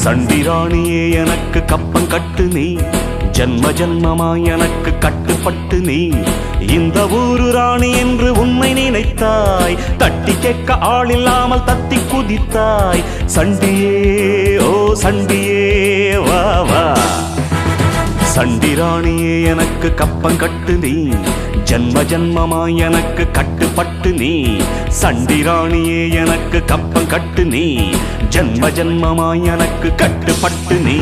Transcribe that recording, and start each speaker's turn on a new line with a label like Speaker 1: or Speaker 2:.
Speaker 1: சண்டிராணியே எனக்கு கப்பம் கட்டு நீ, ஜன்ம ஜன்மமாய் எனக்கு கட்டுப்பட்டு நீ. இந்த ஊரு ராணி என்று உன்னை நினைத்தாய், தட்டி கேட்க ஆளில்லாமல் தத்தி குதித்தாய். சண்டியே ஓ சண்டியே வா வா. சண்டிராணியே எனக்கு கப்பம் கட்டு நீ, ஜன்ம ஜன்மமாய் எனக்கு கட்டுப்பட்டு நீ. சண்டிராணியே எனக்கு கப்பம் கட்டு நீ, ஜன்ம ஜன்மமாய் எனக்கு கட்டுப்பட்டு நீ.